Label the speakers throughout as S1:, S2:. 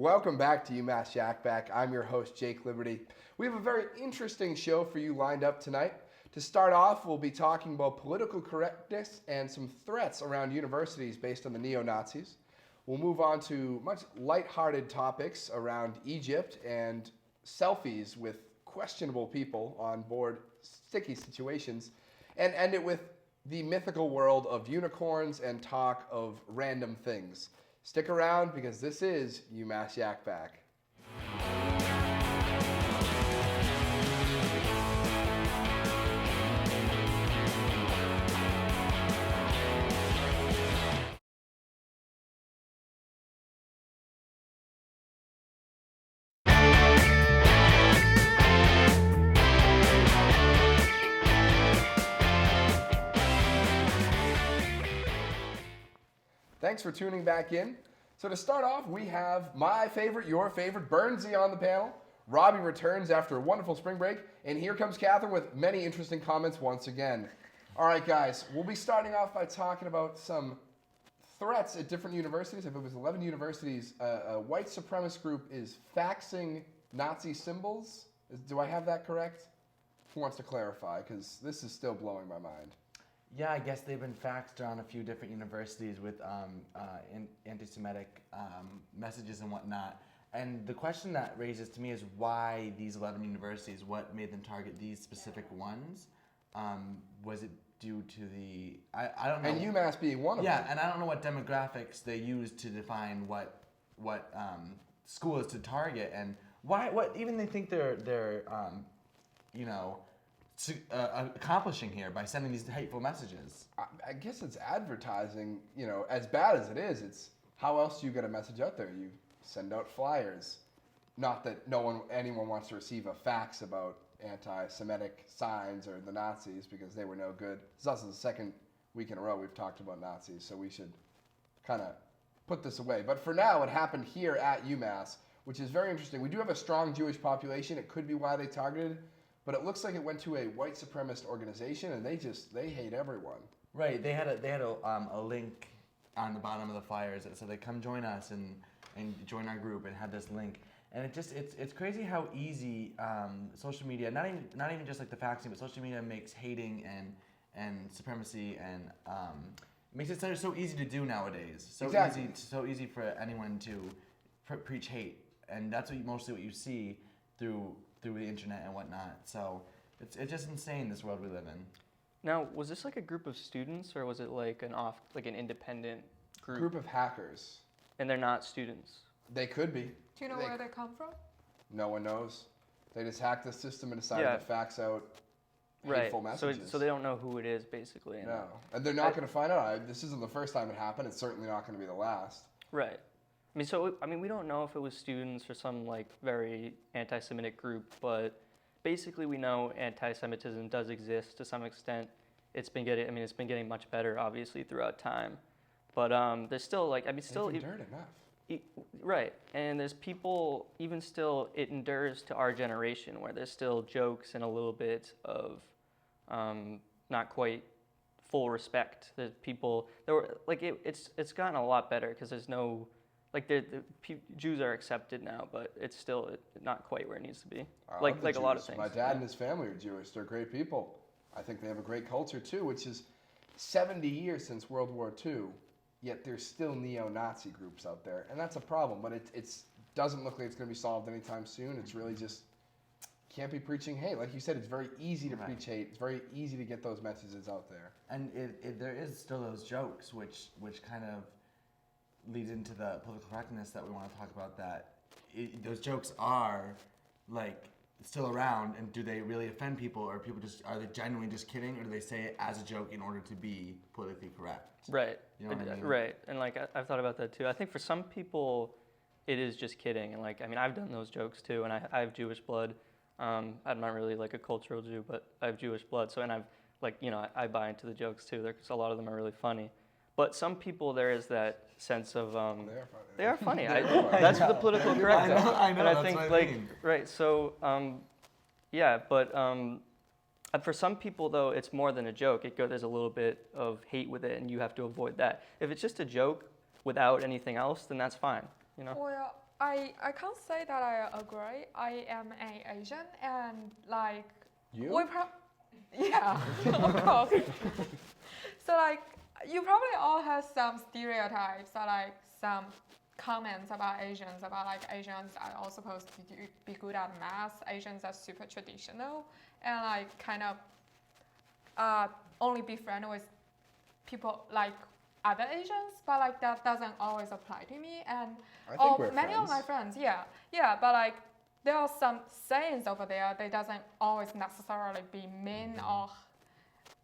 S1: Welcome back to UMass Yak Back. I'm your host, Jake Liberty. We have a very interesting show for you lined up tonight. To start off, we'll be talking about political correctness and some threats around universities based on the neo-Nazis. We'll move on to much lighthearted topics around Egypt and selfies with questionable people on board sticky situations, and end it with the mythical world of unicorns and talk of random things. Stick around because this is UMass Yak Back. Thanks for tuning back in. So to start off, we have my favorite, your favorite, Bernsey on the panel. Robbie returns after a wonderful spring break, and here comes Catherine with many interesting comments once again. All right, guys, we'll be starting off by talking about some threats at different universities. If it was 11 universities, a white supremacist group is faxing Nazi symbols. Do I have that correct? Who wants to clarify? Because this is still blowing my mind.
S2: Yeah, I guess they've been faxed on a few different universities with anti-Semitic messages and whatnot. And the question that raises to me is why these 11 universities, what made them target these specific ones? Was it due to the, I don't know.
S1: And UMass being one of them.
S2: Yeah, and I don't know what demographics they use to define what school is to target and why, what even they think they're accomplishing here by sending these hateful messages.
S1: I guess it's advertising, as bad as it is, it's how else do you get a message out there? You send out flyers. Not that anyone wants to receive a fax about anti-Semitic signs or the Nazis because they were no good. This is also the second week in a row we've talked about Nazis, so we should kind of put this away. But for now, it happened here at UMass, which is very interesting. We do have a strong Jewish population. It could be why they targeted. But it looks like it went to a white supremacist organization, and they hate everyone.
S2: Right. They had a link on the bottom of the flyers that said, "They come join us and join our group," and had this link. And it's crazy how easy social media, not even just like the faxing, but social media makes hating and supremacy and makes it so easy to do nowadays. So easy for anyone to preach hate, and that's
S3: mostly
S2: what you see through the internet and whatnot. So it's just insane, this world we live in.
S3: Now, was this like a group of students, or was it like an independent group?
S1: Group of hackers.
S3: And they're not students?
S1: They could be.
S4: Do you know where they come from?
S1: No one knows. They just hacked the system and decided to fax out hateful messages.
S3: So they don't know who it is, basically.
S1: No. And they're not going to find out. This isn't the first time it happened. It's certainly not going to be the last.
S3: Right. we don't know if it was students or some like very anti-Semitic group, but basically we know anti-Semitism does exist to some extent. It's been getting much better, obviously, throughout time. But there's still enough. Right, and there's people, even still, it endures to our generation where there's still jokes and a little bit of not quite full respect. There's people, it's gotten a lot better because there's no, Jews are accepted now, but it's still not quite where it needs to be. Like a lot of things.
S1: My dad and his family are Jewish. They're great people. I think they have a great culture too, which is 70 years since World War II, yet there's still neo-Nazi groups out there, and that's a problem. But it doesn't look like it's going to be solved anytime soon. It's really just can't be preaching hate. Like you said, it's very easy to preach hate. It's very easy to get those messages out there.
S2: And there is still those jokes, which kind of leads into the political correctness that we want to talk about. Those jokes are still around, and do they really offend people, or are they genuinely just kidding, or do they say it as a joke in order to be politically correct?
S3: Right.
S2: You know what I mean?
S3: Right. And I've thought about that too. I think for some people, it is just kidding. And I've done those jokes too, and I have Jewish blood. I'm not really a cultural Jew, but I have Jewish blood. So, and I buy into the jokes too. Because a lot of them are really funny. But some people, there is that sense of they are funny. That's the political correctness.
S2: I know.
S3: And I
S2: that's
S3: think
S2: what I mean.
S3: right. So for some people though, it's more than a joke. There's a little bit of hate with it, and you have to avoid that. If it's just a joke without anything else, then that's fine.
S4: Well, I can't say that I agree. I am an Asian and like
S1: You?
S4: yeah, of course. So like you probably all have some stereotypes or like some comments about Asians about like Asians are all supposed to be good at math. Asians are super traditional and like kind of only be friends with people like other Asians, but like that doesn't always apply to me. And
S1: I think we're
S4: many of my friends, yeah, but like there are some sayings over there. They doesn't always necessarily be mean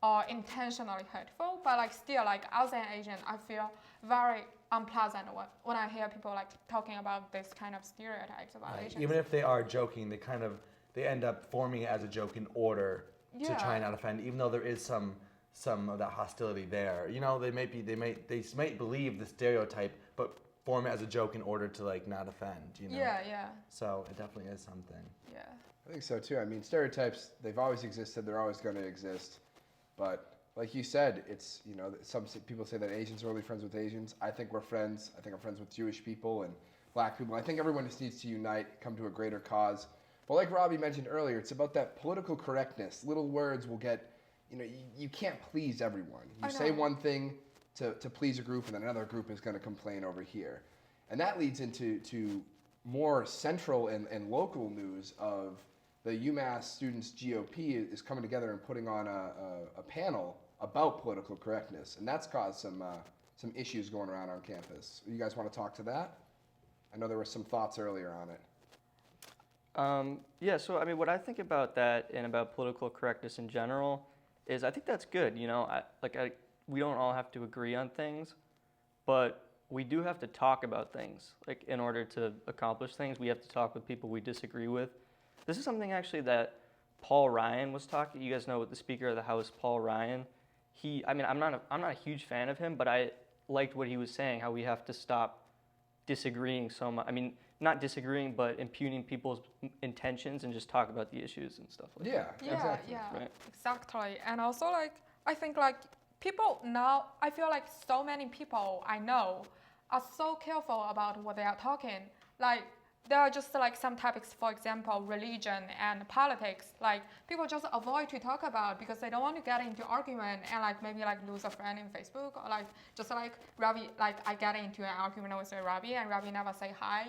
S4: or intentionally hurtful, but like still like as an Asian, I feel very unpleasant when I hear people like talking about this kind of stereotypes about Asians.
S2: Even if they are joking, they end up forming it as a joke in order to try not offend, even though there is some of that hostility there. You know, they might believe the stereotype, but form it as a joke in order to like not offend. You know.
S4: Yeah.
S2: So it definitely is something.
S4: Yeah.
S1: I think so too. I mean, stereotypes, they've always existed, they're always going to exist. But like you said, it's, you know, some people say that Asians are only friends with Asians. I think we're friends. I think I'm friends with Jewish people and black people. I think everyone just needs to unite, come to a greater cause. But like Robbie mentioned earlier, it's about that political correctness. Little words will get, you know, you can't please everyone. You say one thing to please a group, and then another group is going to complain over here. And that leads into more central and local news of the UMass students GOP is coming together and putting on a panel about political correctness. And that's caused some issues going around on campus. You guys want to talk to that? I know there were some thoughts earlier on it.
S3: Yeah, so I mean, what I think about that and about political correctness in general is I think that's good. You know, we don't all have to agree on things, but we do have to talk about things. Like in order to accomplish things, we have to talk with people we disagree with. This is something actually that Paul Ryan was talking. You guys know the Speaker of the House, Paul Ryan. I'm not a huge fan of him, but I liked what he was saying. How we have to stop disagreeing so much. I mean, not disagreeing, but impugning people's intentions and just talk about the issues and stuff like that.
S1: Exactly.
S4: Yeah,
S3: Right.
S4: exactly. And also, like, I think, like, people now, I feel like so many people I know are so careful about what they are talking. Like, there are just, like, some topics, for example, religion and politics, like, people just avoid to talk about because they don't want to get into argument and, like, maybe, like, lose a friend in Facebook or, like, just, like, Ravi, like, I get into an argument with Ravi and Ravi never say hi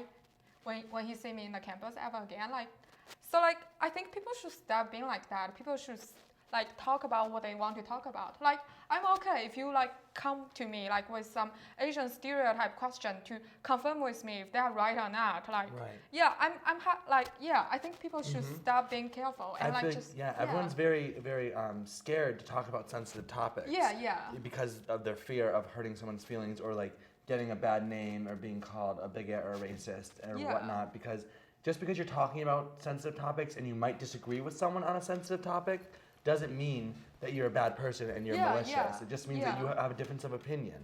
S4: when he see me in the campus ever again. Like, so like I think people should stop being like that. People should like talk about what they want to talk about. Like I'm okay if you like come to me like with some Asian stereotype question to confirm with me if they're right or not. Like yeah, I think people should stop being careful and
S2: everyone's very scared to talk about sensitive topics.
S4: Yeah.
S2: Because of their fear of hurting someone's feelings or like getting a bad name or being called a bigot or a racist or whatnot, because just because you're talking about sensitive topics and you might disagree with someone on a sensitive topic doesn't mean that you're a bad person and you're malicious. It just means that you have a difference of opinion.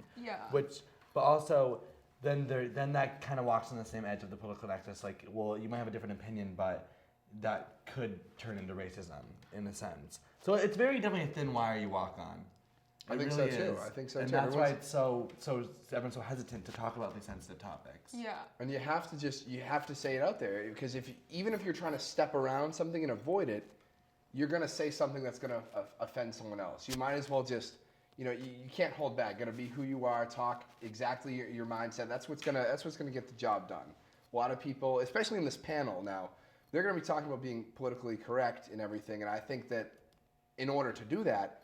S2: But also then that kind of walks on the same edge of the political nexus. Like, well, you might have a different opinion, but that could turn into racism in a sense. So it's very definitely a thin wire you walk on.
S1: I think so too.
S2: And that's why it's so everyone's so hesitant to talk about these sensitive topics.
S4: Yeah.
S1: And you have to say it out there, because even if you're trying to step around something and avoid it, you're going to say something that's going to offend someone else. You might as well just, you know, you can't hold back. Got to be who you are, talk exactly your mindset. That's what's going to get the job done. A lot of people, especially in this panel now, they're going to be talking about being politically correct and everything, and I think that in order to do that,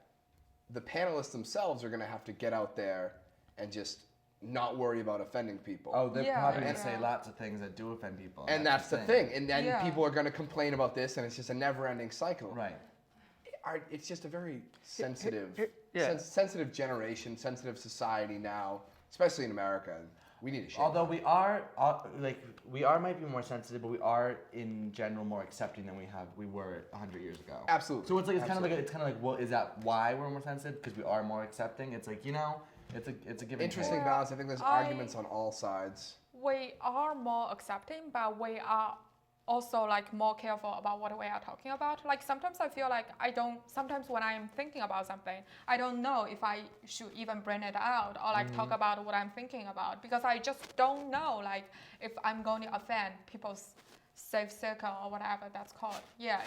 S1: the panelists themselves are going to have to get out there and just not worry about offending people.
S2: Oh, they're probably going to say lots of things that do offend people.
S1: And that's the thing. And then people are going to complain about this, and it's just a never-ending cycle.
S2: Right.
S1: It's just a very sensitive sensitive generation, sensitive society now, especially in America. We need to shape.
S2: Although we might be more sensitive, but we are in general more accepting than we were 100 years ago.
S1: Absolutely.
S2: So it's kind of like well, is that why we're more sensitive? Because we are more accepting. It's like, you know, it's a give and
S1: interesting
S2: take.
S1: balance. I think there's arguments on all sides.
S4: We are more accepting, but we are also like more careful about what we are talking about. Like sometimes I feel like sometimes when I'm thinking about something, I don't know if I should even bring it out or like talk about what I'm thinking about, because I just don't know like if I'm going to offend people's safe circle or whatever that's called. Yeah,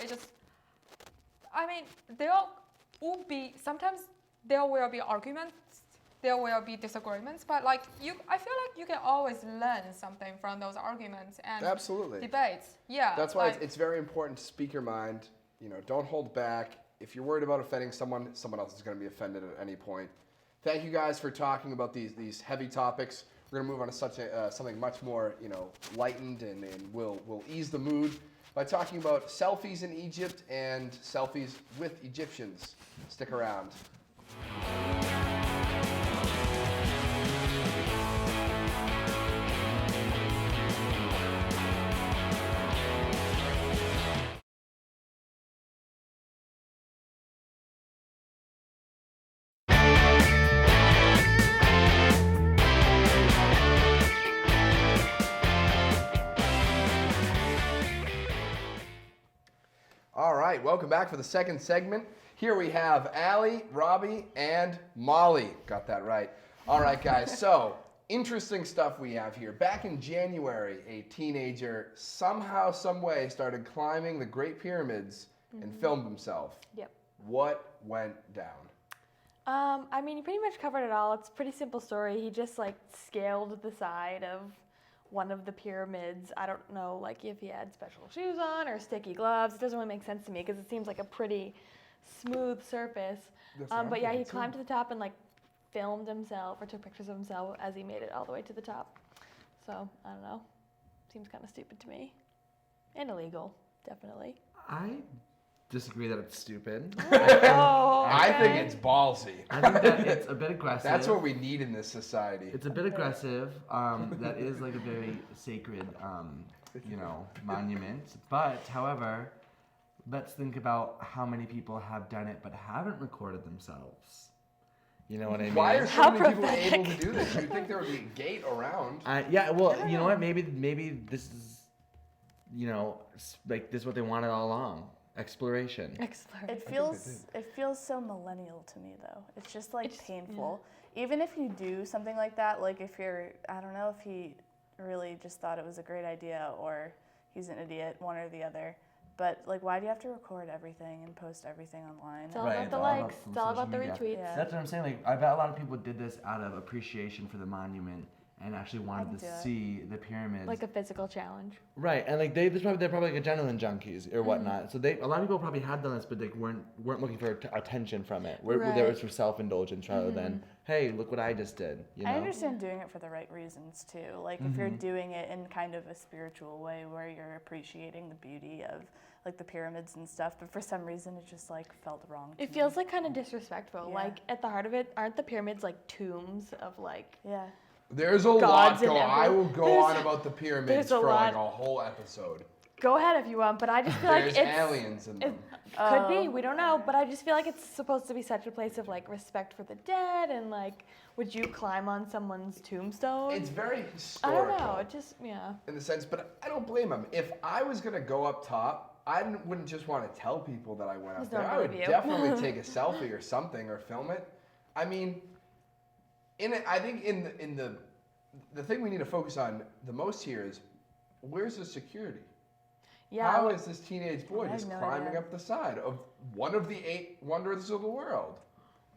S4: I mean, sometimes there will be arguments, there will be disagreements, but like I feel like you can always learn something from those arguments and
S1: Absolutely.
S4: debates. Yeah.
S1: That's why it's very important to speak your mind. Don't hold back. If you're worried about offending someone else is going to be offended at any point. Thank you guys for talking about these heavy topics. We're going to move on to something much more, lightened, and we'll ease the mood by talking about selfies in Egypt and selfies with Egyptians. Stick around. All right, welcome back for the second segment. Here we have Allie, Robbie, and Molly. Got that right. All right, guys, so interesting stuff we have here. Back in January, a teenager somehow, some way started climbing the Great Pyramids and filmed himself.
S5: Yep.
S1: What went down?
S5: I mean, you pretty much covered it all. It's a pretty simple story. He just like scaled the side of one of the pyramids. I don't know like if he had special shoes on or sticky gloves. It doesn't really make sense to me because it seems like a pretty smooth surface. But yeah, he climbed to the top and like filmed himself or took pictures of himself as he made it all the way to the top. So I don't know. Seems kind of stupid to me. And illegal, definitely.
S2: I disagree that it's stupid.
S1: I think it's ballsy.
S2: I think that it's a bit aggressive.
S1: That's what we need in this society.
S2: It's a bit aggressive. That is like a very sacred, monument. But, however, let's think about how many people have done it but haven't recorded themselves. You know what I mean?
S1: Why are so many people able to do this? You'd think there would be a gate around.
S2: Yeah, well, you know what? Maybe this is, like this is what they wanted all along. Exploration.
S6: It feels so millennial to me though. It's just like painful. Yeah. Even if you do something like that, like if I don't know if he really just thought it was a great idea or he's an idiot, one or the other. But like, why do you have to record everything and post everything online?
S5: It's all about the likes. It's all about the retweets.
S6: Yeah.
S2: That's what I'm saying. Like, I bet a lot of people did this out of appreciation for the monument and actually wanted to see the pyramids.
S5: Like a physical challenge.
S2: Right, and like they're probably like adrenaline junkies or whatnot. So a lot of people probably had done this, but they weren't looking for attention from it. There was for self-indulgence rather than, hey, look what I just did.
S6: I understand doing it for the right reasons too. Like if you're doing it in kind of a spiritual way where you're appreciating the beauty of like the pyramids and stuff, but for some reason it just like felt wrong to me.
S5: It feels like kind of disrespectful. Yeah. Like at the heart of it, aren't the pyramids like tombs of like
S1: There's a lot going on. I will go on about the pyramids for like a whole episode.
S5: Go ahead if you want, but I just feel like
S1: there's aliens in them.
S5: Could be, we don't know, but I just feel like it's supposed to be such a place of like respect for the dead and like, would you climb on someone's tombstone?
S1: It's very historical.
S5: I don't know, it just,
S1: in the sense, but I don't blame him. If I was gonna go up top, I wouldn't just want to tell people that I went up there. I would definitely take a selfie or something or film it. I mean, I think in the thing we need to focus on the most here is where's the security?
S5: Yeah.
S1: How is this teenage boy just climbing up the side of one of the 8 wonders of the world?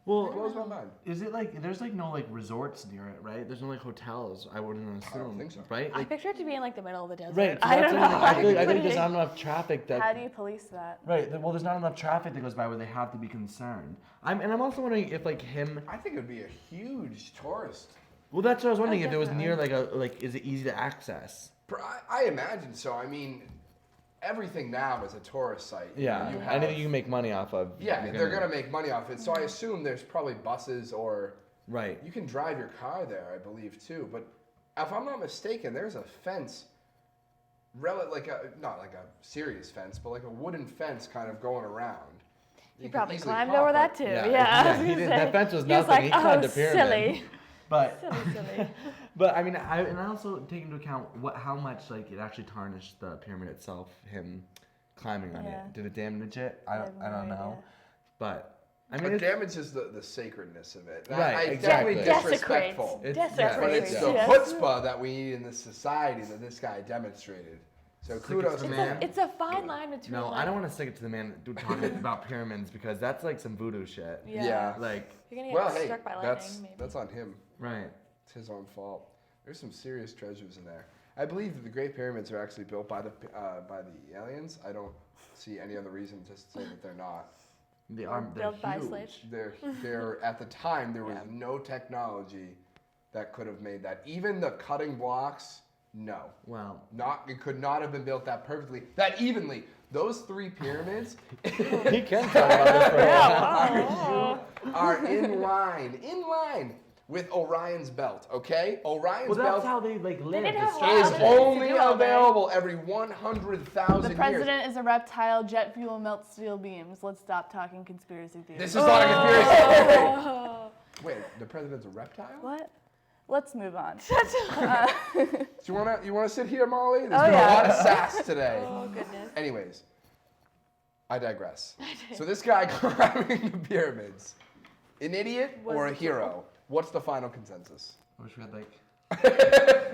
S2: Well,
S1: it blows my mind.
S2: Is it like there's like no like resorts near it, right? There's no like hotels. I wouldn't assume.
S1: I don't think so.
S2: Right?
S5: I picture it to be in like the middle of the desert.
S2: Right. So
S5: I don't know.
S2: I feel like there's not enough traffic that.
S6: How do you police that?
S2: Right. Well, there's not enough traffic that goes by where they have to be concerned. I'm also wondering if like him.
S1: I think it would be a huge tourist.
S2: Well, that's what I was wondering if it was near is it easy to access?
S1: I imagine so. I mean, everything now is a tourist site.
S2: Yeah, anything you can make money off of.
S1: Yeah, they're gonna make money off it. So I assume there's probably buses or you can drive your car there, I believe too. But if I'm not mistaken, there's a fence, not like a serious fence, but like a wooden fence kind of going around.
S5: He probably climbed over that too. Yeah.
S2: That fence was nothing. He climbed a pyramid.
S5: Silly.
S2: But
S5: Silly.
S2: but I mean, I also take into account how much like it actually tarnished the pyramid itself. Him climbing on
S6: Yeah.
S2: it. Did it damage it? I
S6: have
S2: don't
S6: no
S2: know.
S6: idea.
S2: But I mean,
S1: It
S2: it's,
S1: damages the sacredness of it.
S2: Right,
S1: I
S2: exactly.
S1: definitely disrespectful.
S2: It's-
S1: But it's
S2: yeah.
S1: the
S5: Yes.
S1: chutzpah that we need in this society that this guy demonstrated. So
S2: Stick it
S1: kudos
S2: to
S1: to
S2: the
S1: him.
S2: man.
S5: It's a fine line between.
S2: no,
S5: like,
S2: I don't want to stick it to the man talking about pyramids because that's like some voodoo shit.
S1: Yeah.
S2: Like,
S5: You're gonna get
S1: Well, hey,
S5: struck by lightning,
S1: that's
S5: maybe.
S1: that's on him.
S2: right.
S1: It's his own fault. There's some serious treasures in there. I believe that the Great Pyramids are actually built by the aliens. I don't see any other reason to say that they're not.
S2: They're
S5: built by
S2: huge.
S5: slaves.
S1: They're at the time there was no technology that could have made that. Even the cutting blocks, no.
S2: Well,
S1: It could not have been built that perfectly, that evenly. Those 3 pyramids
S2: he can talk about this for a while.
S1: are in line with Orion's belt, okay? Orion's
S2: Well, that's
S1: belt
S2: how they like live.
S5: didn't have
S2: It's
S5: a lot
S1: is
S5: of
S2: strange.
S5: things to
S1: only
S5: do all day.
S1: available every 100,000
S6: The
S1: years.
S6: president is a reptile. Jet fuel melts steel beams. Let's stop talking conspiracy theories.
S1: This is not a conspiracy theory. Wait, the president's a reptile?
S6: What? Let's move on.
S1: Do you wanna sit here, Molly? There's
S6: Oh,
S1: been
S6: yeah.
S1: a lot of sass today.
S5: Oh goodness.
S1: Anyways, I digress. So this guy climbing the pyramids, an idiot or a hero? What's the final consensus?
S2: I wish we had like.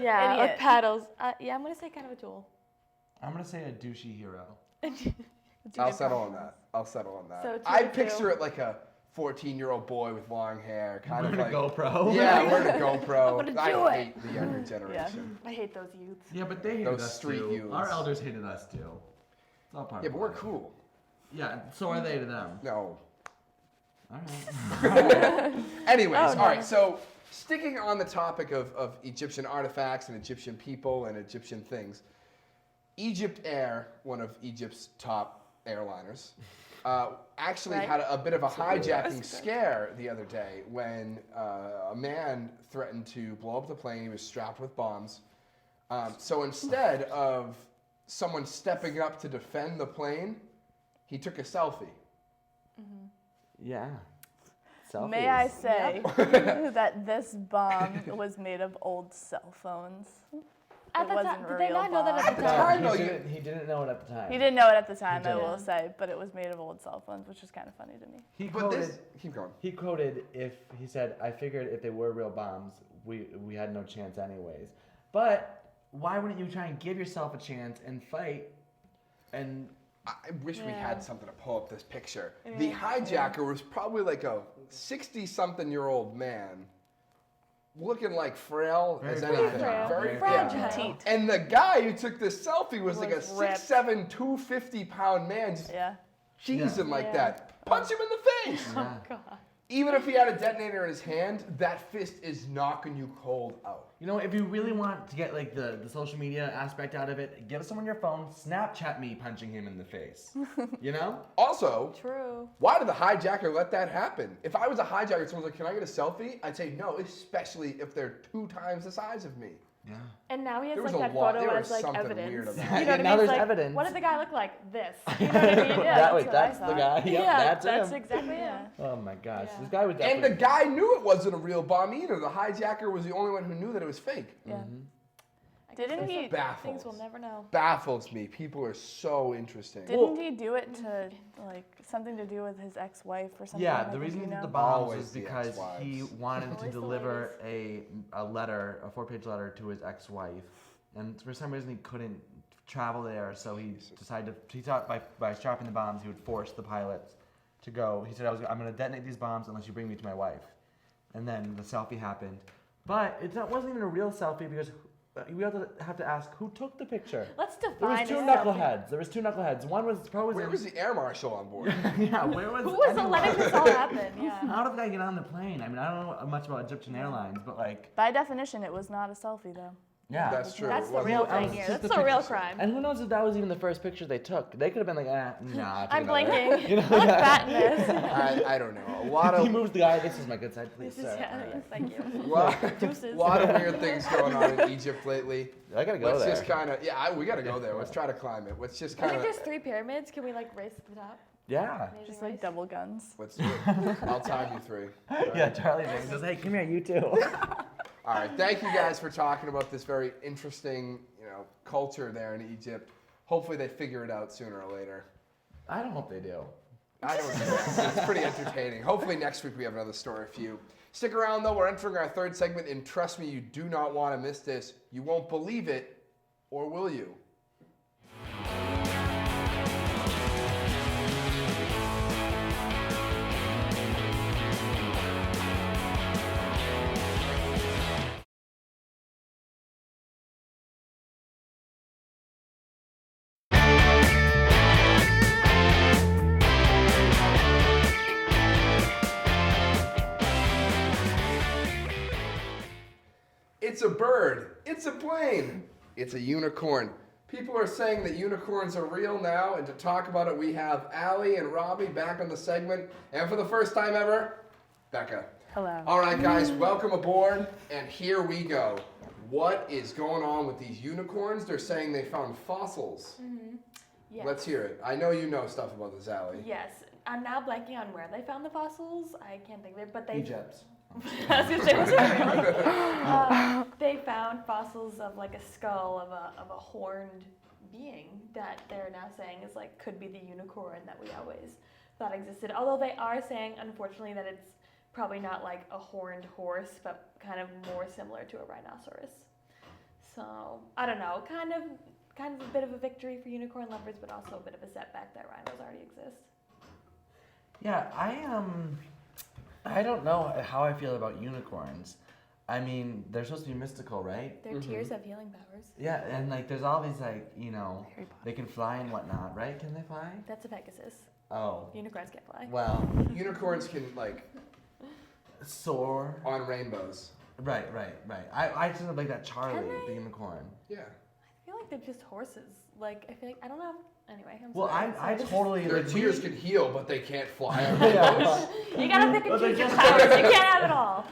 S5: Yeah,
S6: Idiot.
S5: or paddles. Yeah, I'm gonna say kind of a tool.
S2: I'm gonna say a douchey hero.
S1: I'll settle on that.
S5: So 2
S1: I
S5: to 2.
S1: picture it like a 14-year-old boy with long hair, kind of
S2: With a
S1: like
S2: GoPro.
S1: Yeah, wearing a GoPro.
S5: I'm gonna
S1: I
S5: do it.
S1: hate the younger generation.
S5: I hate those youths.
S2: Yeah, but they hated
S1: Those
S2: us
S1: street
S2: too.
S1: youths.
S2: Our elders hated us too. It's all part
S1: Yeah,
S2: of
S1: but we're
S2: life.
S1: cool.
S2: Yeah, so are they to them.
S1: No.
S2: All right.
S1: Anyways,
S5: Oh,
S1: all right.
S5: no.
S1: So sticking on the topic of Egyptian artifacts and Egyptian people and Egyptian things, Egypt Air, one of Egypt's top airliners, actually
S5: Right.
S1: had a bit of a hijacking scare the other day when a man threatened to blow up the plane. He was strapped with bombs. So instead of someone stepping up to defend the plane, he took a selfie.
S2: Yeah.
S6: May I
S2: Selfies.
S6: say that this bomb was made of old cell phones?
S5: At
S6: It
S5: the
S6: wasn't
S5: time,
S6: a
S5: did they
S6: real
S5: not know that at the
S2: No,
S5: time?
S1: No,
S2: he didn't know it at the time.
S6: He didn't know it at the time, I
S2: didn't.
S6: will say, but it was made of old cell phones, which is kind of funny to me.
S2: He
S1: But
S2: quoted.
S1: this, keep going.
S2: He quoted he said, "I figured if they were real bombs, we had no chance anyways." But why wouldn't you try and give yourself a chance and fight? And
S1: I wish we
S5: Yeah.
S1: had something to pull up this picture. The hijacker was probably like a 60-something-year-old man, looking like frail as
S2: Very
S1: anything.
S5: frail.
S1: Very
S5: Fragile.
S1: frail.
S6: Petite.
S1: And the guy who took this selfie was like a
S5: Was ripped.
S1: 6'7", 250-pound man, just
S6: Yeah.
S1: cheesing like
S5: Yeah.
S1: that. Punch him in the face.
S2: yeah.
S5: God.
S1: Even if he had a detonator in his hand, that fist is knocking you cold out.
S2: You know, if you really want to get like the social media aspect out of it, give someone your phone, Snapchat me punching him in the face. You know?
S1: Also,
S5: True.
S1: why did the hijacker let that happen? If I was a hijacker, someone's like, "Can I get a selfie?" I'd say no, especially if they're 2 times the size of me.
S2: Yeah.
S5: And now he has
S1: There was
S5: like
S1: a
S5: that
S1: lot-
S5: photo
S1: there
S5: as
S1: was
S5: like
S1: something
S5: evidence.
S1: weird about
S5: You
S1: it.
S5: know
S2: Yeah,
S5: what I
S2: now
S5: mean?
S2: there's
S5: It's like,
S2: evidence.
S5: what did the guy look like? This. You know what I mean? Yeah,
S2: That- wait,
S5: what I
S2: that's the
S5: thought.
S2: guy? Yep,
S5: yeah,
S2: that's him.
S5: exactly
S6: Yeah.
S5: him.
S2: Oh my gosh,
S5: Yeah.
S2: this guy was
S1: And the
S2: definitely.
S1: guy knew it wasn't a real bomb either. The hijacker was the only one who knew that it was fake.
S6: Yeah.
S2: Mm-hmm.
S6: Didn't he?
S1: Baffles.
S5: Things we'll never know.
S1: Baffles me. People are so interesting.
S6: Didn't he do it to like something to do with his ex-wife or something?
S2: Yeah,
S6: I
S2: the
S6: think
S2: reason
S6: you
S2: he did
S6: know?
S2: the bombs
S1: Always
S2: was
S1: the
S2: because he
S1: ex-wives.
S2: wanted to
S5: Always the
S2: deliver a letter, a 4-page letter to his ex-wife, and for some reason he couldn't travel there, so he decided he thought by strapping the bombs he would force the pilots to go. He said, I'm going to detonate these bombs unless you bring me to my wife. And then the selfie happened, but it wasn't even a real selfie because we have to ask who took the picture.
S5: Let's
S2: There
S5: define
S2: was two
S5: a
S2: knuckleheads. There was two knuckleheads. One was probably
S1: Where was the air marshal on board?
S2: yeah. Where was
S5: Who was
S2: anyone?
S5: letting this all happen? Yeah.
S2: How did the guy get on the plane? I mean, I don't know much about Egyptian Airlines, but like,
S6: By definition, it was not a selfie though.
S2: yeah.
S1: That's true.
S5: That's
S1: It
S5: the
S1: wasn't-
S5: real
S2: That
S5: thing
S2: was
S5: here.
S2: just
S5: That's
S2: the
S5: the real
S2: picture.
S5: crime.
S2: And who knows if that was even the first picture they took? They could have been like, nah.
S5: I'm
S2: take another.
S5: blinking.
S2: You know,
S5: I look
S2: yeah.
S5: fat in this.
S1: I don't know. A lot
S2: He
S1: of
S2: moves the guy. This is my good side, please,
S5: This is,
S2: sir.
S5: yeah,
S2: All right.
S5: yes, thank you.
S1: lot, lot of weird things going on in Egypt lately.
S2: I gotta go
S1: Let's
S2: there.
S1: just kind of we got to go there. Let's try to climb it. Let's just
S5: I
S1: kind
S5: think
S1: of
S5: there's 3 pyramids. Can we like race to the top?
S2: Yeah.
S5: Amazing
S6: Just like
S5: race?
S6: double guns.
S1: let's do it. I'll tag you 3.
S2: Yeah, Charlie Banks says, hey, come here, you too.
S1: All right, thank you guys for talking about this very interesting, culture there in Egypt. Hopefully they figure it out sooner or later.
S2: I don't hope they do.
S1: I don't know. It's pretty entertaining. Hopefully next week we have another story for you. Stick around though, we're entering our third segment, and trust me, you do not want to miss this. You won't believe it, or will you? It's a bird. It's a plane. It's a unicorn. People are saying that unicorns are real now, and to talk about it, we have Allie and Robbie back on the segment. And for the first time ever, Becca.
S6: Hello.
S1: All right, guys, welcome aboard, and here we go. What is going on with these unicorns? They're saying they found fossils.
S5: Yes.
S1: Let's hear it. I know you know stuff about this, Allie.
S5: Yes. I'm now blanking on where they found the fossils. I can't think of it, but they.
S2: Egypt.
S5: I was gonna say, was it really? They found fossils of like a skull of a horned being that they're now saying is like could be the unicorn that we always thought existed. Although they are saying, unfortunately, that it's probably not like a horned horse, but kind of more similar to a rhinoceros. So I don't know, kind of a bit of a victory for unicorn lovers, but also a bit of a setback that rhinos already exist.
S2: Yeah, I don't know how I feel about unicorns. I mean, they're supposed to be mystical, right?
S5: Their tears have healing powers.
S2: Yeah, and like there's all these like,
S5: Harry Potter.
S2: they can fly and whatnot, right? Can they fly?
S5: That's a Pegasus.
S2: Oh.
S5: Unicorns can't fly.
S2: Well,
S1: Unicorns can,
S2: soar.
S1: on rainbows.
S2: Right. I just like that Charlie,
S5: Can they?
S2: the unicorn.
S1: Yeah.
S5: I feel like they're just horses. Like, I feel like, I don't know. Anyway, I'm
S2: Well,
S5: sorry.
S2: I totally
S1: Their
S2: like,
S1: tears can heal, but they can't fly on
S2: Yeah.
S1: rainbows.
S5: You gotta pick
S2: But
S5: and
S2: they're
S5: choose your
S2: just-
S5: powers. You can't have it all.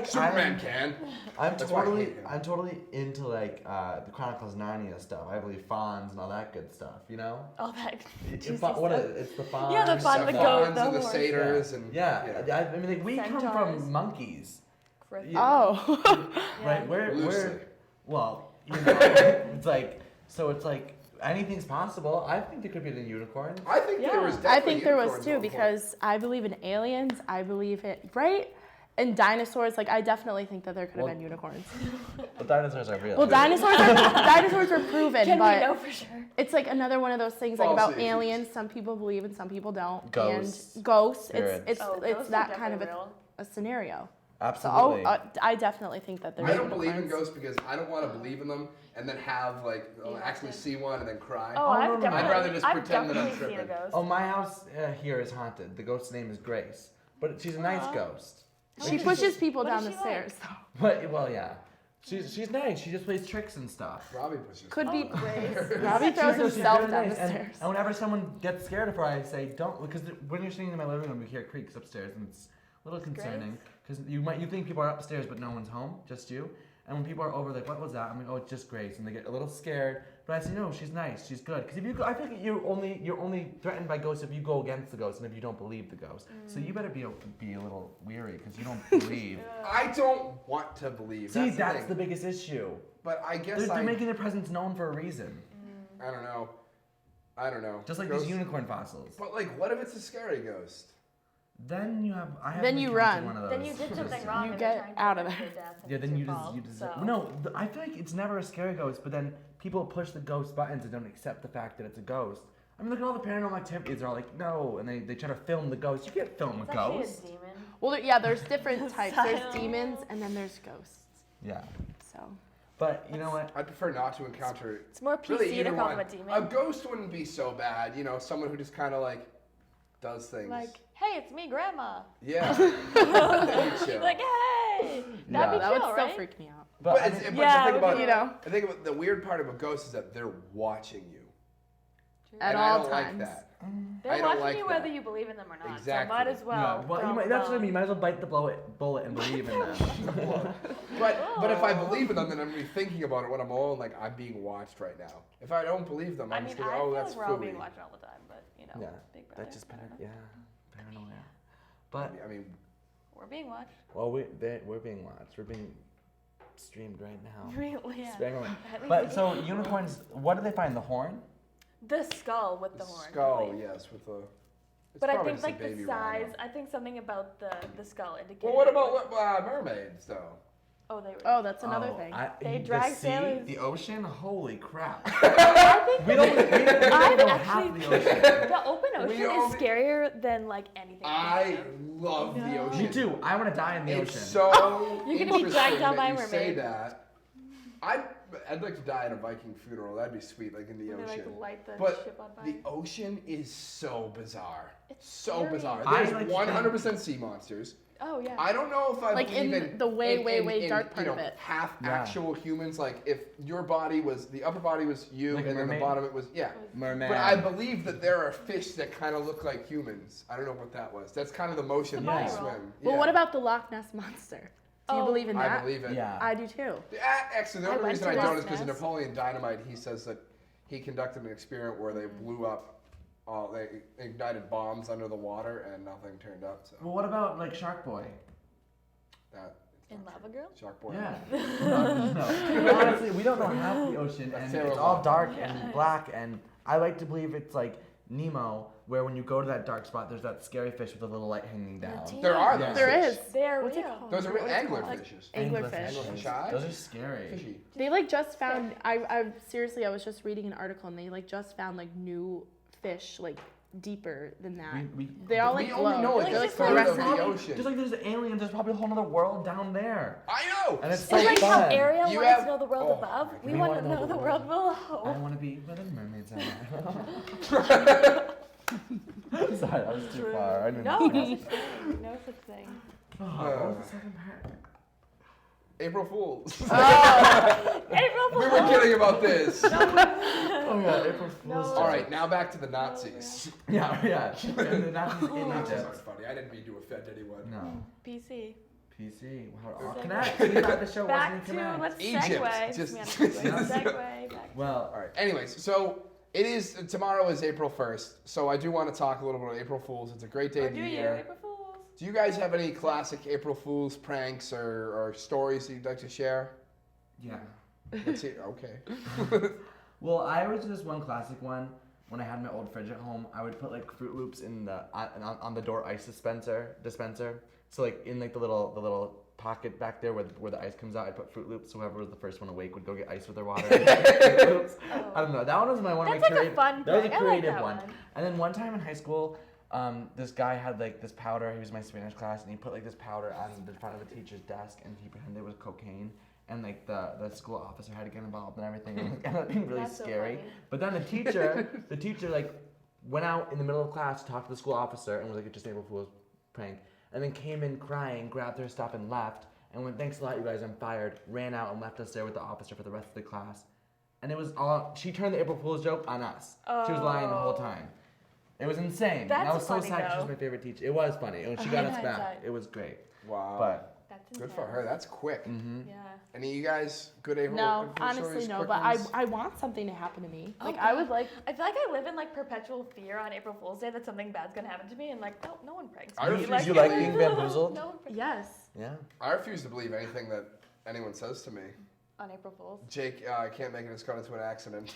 S1: Superman can.
S2: I'm
S1: That's why I hate him.
S2: totally into like the Chronicles of Narnia stuff. I believe fawns and all that good stuff. You know.
S5: All that
S2: It's
S5: juicy
S2: what
S5: stuff.
S2: it's the fawns.
S5: Yeah, the fawn, the goat,
S1: Fawns
S5: the
S1: and the
S5: horse.
S1: satyrs and
S2: Yeah. I mean, like, we come
S5: Centaurs.
S2: from monkeys,
S5: Griffin.
S2: Yeah.
S6: Oh.
S2: right? We're
S1: Loosely.
S2: well, it's like anything's possible. I think there could be a unicorn.
S1: I think there was
S6: I
S1: definitely
S6: think there was
S1: unicorns at
S6: too
S1: one point.
S6: because I believe in aliens. I believe it, right? And dinosaurs. Like I definitely think that there could have
S2: Well-
S6: been unicorns.
S2: But dinosaurs are real.
S6: Well, dinosaurs are proven,
S5: Can we
S6: but
S5: know for sure?
S6: it's like another one of those things like
S1: False
S6: about
S1: issues.
S6: aliens. Some people believe and some people don't.
S2: Ghosts.
S6: And ghosts.
S2: Spirits.
S6: It's
S5: Oh,
S6: it's
S5: those are
S6: that kind of
S5: definitely real.
S6: a scenario.
S2: Absolutely.
S6: So I definitely think that there's.
S1: I don't believe in
S6: unicorns.
S1: ghosts because I don't want to believe in them and then have actually see one and then cry.
S5: Oh,
S2: no,
S5: I've
S2: no, no.
S5: definitely,
S1: I'd rather just
S5: I've
S1: pretend that I'm
S5: definitely seen a
S1: tripping.
S5: ghost.
S2: Oh, my house here is haunted. The ghost's name is Grace, but she's a nice ghost.
S6: She pushes people
S5: What
S6: down
S5: is
S6: the
S5: she
S6: stairs.
S2: But well, yeah, she's nice. She just plays tricks and stuff.
S1: Robbie pushes.
S6: Could be.
S5: Grace.
S6: Robbie throws
S2: She's
S6: himself
S2: really
S6: down
S2: nice.
S6: the
S2: And,
S6: stairs.
S2: and whenever someone gets scared of her, I say don't, because when you're sitting in my living room, you hear creaks upstairs, and it's a little concerning because you think people are upstairs, but no one's home, just you. And when people are over, like, what was that? I'm like, oh, it's just Grace, and they get a little scared. But I say, no, she's nice, she's good. Because if you go, I feel like you're only threatened by ghosts if you go against the ghost and if you don't believe the ghost. So you better be a little weary because you don't believe.
S1: I don't want to believe.
S2: See,
S1: that's
S2: that's
S1: the
S2: the
S1: thing.
S2: biggest issue.
S1: But I guess
S2: They're making their presence known for a reason.
S1: I don't know. I don't know.
S2: Just like
S1: Ghosts-
S2: these unicorn fossils.
S1: But what if it's a scary ghost?
S2: Then you have. I have
S6: Then you run.
S2: One of those.
S5: Then you did something wrong.
S6: You
S5: and
S6: get
S5: they're trying to
S6: out of
S5: avenge
S6: there.
S5: your death, and
S2: Yeah,
S5: it's
S2: then
S5: your
S2: you
S5: fault,
S2: just
S5: so.
S2: no. I feel like it's never a scary ghost, but then people push the ghost buttons and don't accept the fact that it's a ghost. I mean, look at all the paranormal activities. They're all like, no, and they try to film the ghost. You can't film
S5: It's
S2: a
S5: actually
S2: ghost.
S5: a demon.
S6: Well, yeah, there's different types. There's
S5: Silent.
S6: demons and then there's ghosts.
S2: Yeah,
S6: So
S2: but you know what?
S1: I'd prefer not to encounter.
S5: It's more PC
S1: Really,
S5: to
S1: either
S5: call
S1: one.
S5: them a demon.
S1: A ghost wouldn't be so bad. Someone who just kind of does things.
S5: Like, hey, it's me, Grandma.
S1: Yeah. That'd be chill.
S5: Like, hey,
S2: Yeah.
S5: that'd be
S6: that would
S5: chill,
S6: still
S5: right?
S6: freak me out.
S2: But,
S1: But,
S2: I
S1: it's,
S2: mean,
S1: but
S5: Yeah,
S1: the thing about
S6: you know.
S1: I think about the weird part of a ghost is that they're watching you.
S6: At
S1: and
S6: all
S1: I don't
S6: times.
S1: like that.
S5: They're
S1: I don't
S5: watching
S1: like
S5: you
S1: that.
S5: whether you believe in them or not.
S1: Exactly.
S5: So might as well.
S2: yeah, well,
S5: throw
S2: that's what I
S5: them.
S2: mean. You might as well bite the bullet and believe in them.
S1: But if I believe in them, then I'm gonna be thinking about it when I'm alone, like I'm being watched right now. If I don't believe them,
S5: I
S1: I'm
S5: mean,
S1: just
S5: I
S1: gonna,
S5: feel
S1: that's
S5: like we're all
S1: fooey.
S5: being watched all the time, but you know,
S2: Yeah,
S5: Big Brother.
S2: that's just
S5: I don't know.
S2: paranoia. But
S1: I mean,
S5: We're being watched.
S2: well, we're being watched. We're being streamed right now.
S5: Really? Yeah.
S2: Spare a moment.
S5: At least
S2: But
S5: we-
S2: so unicorns, what do they find? The horn?
S5: The skull with the horn.
S1: Skull,
S5: really.
S1: yes, with the. It's
S5: But I
S1: probably
S5: think
S1: just a
S5: like the
S1: baby
S5: size.
S1: rhino.
S5: I think something about the skull indicates.
S1: Well, what about mermaids though?
S5: Oh, they were.
S6: Oh, that's another thing.
S5: They
S2: the
S5: drag
S2: sea,
S5: sailors.
S2: the ocean. Holy crap!
S5: I think
S2: we don't
S5: I've
S2: know half
S5: actually-
S2: the ocean.
S5: the open
S1: We
S5: ocean is
S1: only-
S5: scarier than like anything.
S1: I love the ocean.
S2: Me too. I want to die in the
S1: It's
S2: ocean.
S1: so
S5: You're gonna be
S1: interesting
S5: dragged down
S1: that
S5: by a
S1: you say
S5: mermaid.
S1: that. I'd like to die at a Viking funeral. That'd be sweet, like in the
S5: They
S1: ocean.
S5: like light the
S1: But
S5: ship on fire.
S1: the ocean is so bizarre.
S5: It's
S1: So
S5: scary.
S1: bizarre.
S2: I
S1: There's
S2: like
S1: 100% sea monsters.
S5: Oh yeah.
S1: I don't know if I
S6: Like
S1: believe
S6: in the way, way
S1: in,
S6: dark part
S1: you
S6: of
S1: know,
S6: it.
S1: half
S2: Yeah.
S1: actual humans. Like if your body was the upper body was you,
S2: Like a
S1: and then the
S2: mermaid?
S1: bottom it was
S2: Merman.
S1: But I believe that there are fish that kind of look like humans. I don't know what that was. That's kind of the motion
S2: The
S1: they
S2: spiral.
S1: swim.
S6: Well,
S1: Yeah.
S6: what about the Loch Ness monster? Do you
S5: Oh.
S6: believe in
S1: I
S6: that?
S1: believe it.
S2: Yeah.
S6: I do too.
S1: Actually, the
S6: I
S1: only
S6: went
S1: reason
S6: to
S1: I don't
S6: Loch
S1: is because in
S6: Ness.
S1: Napoleon Dynamite, he says that he conducted an experiment where they blew up, they ignited bombs under the water and nothing turned up. So
S2: Well, what about like Shark Boy?
S1: that
S5: In Lava Girl.
S1: Shark Boy.
S2: Yeah. no. Honestly, we don't know half the ocean, and
S1: Pharaoh
S2: it's all
S1: Lava.
S2: dark and black. And I like to believe it's like Nemo, where when you go to that dark spot, there's that scary fish with a little light hanging down.
S1: There are
S2: Yeah.
S1: those.
S6: There
S1: fish.
S6: is.
S5: They're
S6: What's it
S5: real.
S6: called?
S1: Those are real
S6: What is it
S1: angler
S6: called?
S1: fishes.
S6: Anglerfish.
S1: Anglerfish.
S2: Those are scary.
S1: Fishy.
S6: They like just found. I seriously, I was just reading an article, and they like just found like new fish like deeper than that. They all like
S1: We
S6: glow.
S1: only know like
S6: They're
S1: a
S6: like
S1: third of
S6: fluorescent.
S1: the ocean.
S2: Just like there's aliens, there's probably a whole other world down there.
S1: I know.
S2: And it's
S5: It's
S2: so
S5: like how
S2: fun.
S5: Ariel
S1: You
S5: wanted
S1: have-
S5: to know the world
S1: oh
S5: above.
S1: my
S5: We
S2: God.
S5: want to know the world
S2: I
S5: below.
S2: want to be where the mermaids are. Sorry, that was too far. I didn't
S5: No,
S2: know.
S5: no such thing. No such thing.
S2: Oh, what was the second part?
S1: April Fools.
S5: April
S1: we
S5: Fool's.
S1: were kidding about this.
S2: Oh yeah, April Fool's.
S1: All right, now back to the Nazis.
S2: Yeah. And the Nazis in
S1: Nazis
S2: Egypt.
S1: aren't funny. I didn't mean to offend anyone.
S2: No.
S5: PC.
S2: PC. Wow.
S5: Segue.
S2: Oh, Connect. We thought the show
S5: Back
S2: wasn't
S5: to
S2: Connect.
S5: let's
S1: Egypt,
S5: segue.
S1: just-
S5: Man, segue. Back.
S2: Well,
S1: All right. Anyways, so it is tomorrow is April 1st. So I do want to talk a little bit about April Fools. It's a great day
S5: Or
S1: of
S5: do
S1: the
S5: you,
S1: year.
S5: April Fools?
S1: Do you guys have any classic April Fools pranks or stories that you'd like to share?
S2: yeah.
S1: Let's see. Okay.
S2: Well, I always do this one classic one. When I had my old fridge at home, I would put like Fruit Loops in the on the door ice dispenser. So like in like the little pocket back there where the ice comes out, I'd put Fruit Loops. So whoever was the first one awake would go get ice with their water. Oops. I don't know. That one was my one.
S5: That's
S2: of my
S5: like a fun
S2: That was a
S5: prank. I like
S2: creative
S5: that
S2: one.
S5: one.
S2: And then one time in high school, this guy had like this powder. He was in my Spanish class, and he put like this powder on the front of the teacher's desk, and he pretended it was cocaine. And like the school officer had to get involved and everything, and it ended up being really
S5: That's so
S2: scary.
S5: funny.
S2: But then the teacher like went out in the middle of class, talked to the school officer, and was like, "It's just April Fool's prank." And then came in crying, grabbed her stuff, and left. And went, "Thanks a lot, you guys. I'm fired." Ran out and left us there with the officer for the rest of the class. And it was all she turned the April Fool's joke on us. She was lying the whole time. It was insane. And I
S5: That's
S2: was so
S5: funny,
S2: sad. 'Cause she was
S5: though.
S2: my favorite teacher. It was funny. And she got
S5: In
S2: us back.
S5: hindsight.
S2: It was great.
S1: Wow.
S2: But
S5: That's
S1: Good for her. That's quick.
S5: Yeah.
S1: Any of you guys good April?
S6: No,
S1: April
S6: honestly
S1: stories,
S6: no.
S1: quick
S6: But
S1: ones?
S6: I want something to happen to me.
S5: Oh,
S6: Like I would
S5: God.
S6: like.
S5: I feel like I live in like perpetual fear on April Fool's Day that something bad's gonna happen to me, and like no one pranks
S1: I
S5: me.
S1: refuse
S2: you like being bamboozled?
S5: No one pranks
S6: Yes.
S2: yeah.
S1: I refuse to believe anything that anyone says to me.
S5: on April Fool's.
S1: Jake, I can't make it. It's got into an accident.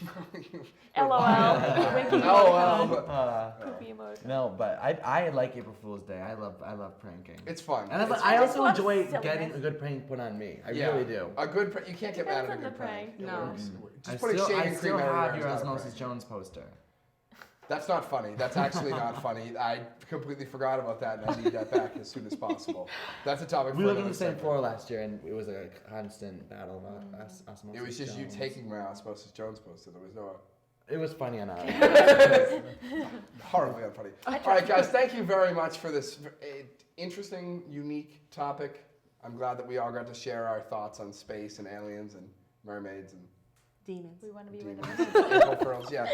S5: LOL. Winky
S1: LOL.
S5: emoticon. Poopy emoticon.
S2: No, but I like April Fool's Day. I love pranking.
S1: It's fun.
S2: And
S1: It's
S2: I
S5: I just
S2: also
S5: love
S2: enjoy
S5: silliness.
S2: getting a good prank put on me. I
S1: Yeah.
S2: really do.
S1: A good prank. You can't get mad
S5: Depends
S1: at a
S5: on
S1: good
S5: the
S1: prank.
S5: prank.
S1: It
S6: No.
S1: works.
S2: I
S1: Just putting shaving
S2: I
S1: cream
S2: still
S1: everywhere
S2: have
S1: is
S2: your
S1: not a
S2: Osmosis
S1: prank.
S2: Jones poster.
S1: That's not funny. That's actually not funny. I completely forgot about that, and I need that back as soon as possible. That's a topic
S2: We
S1: for
S2: lived on
S1: another
S2: the same
S1: segment.
S2: floor last year, and it was a constant battle about Osmosis
S1: It was just you
S2: Jones.
S1: taking my Osmosis Jones poster. There was no
S2: It was funny enough.
S1: horribly unfunny. All right, guys, thank you very much for this interesting, unique topic. I'm glad that we all got to share our thoughts on space and aliens and mermaids and
S6: Demons.
S5: We want to be where the
S1: demons. April Fools, yeah.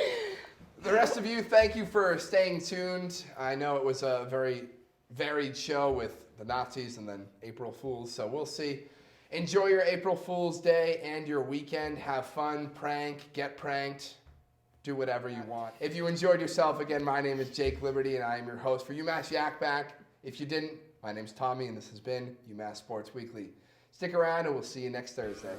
S1: The rest of you, thank you for staying tuned. I know it was a very varied show with the Nazis and then April Fools, so we'll see. Enjoy your April Fool's Day and your weekend. Have fun, prank, get pranked, do whatever you want. If you enjoyed yourself, again, my name is Jake Liberty and I am your host for UMass Yak Back. If you didn't, my name's Tommy and this has been UMass Sports Weekly. Stick around and we'll see you next Thursday.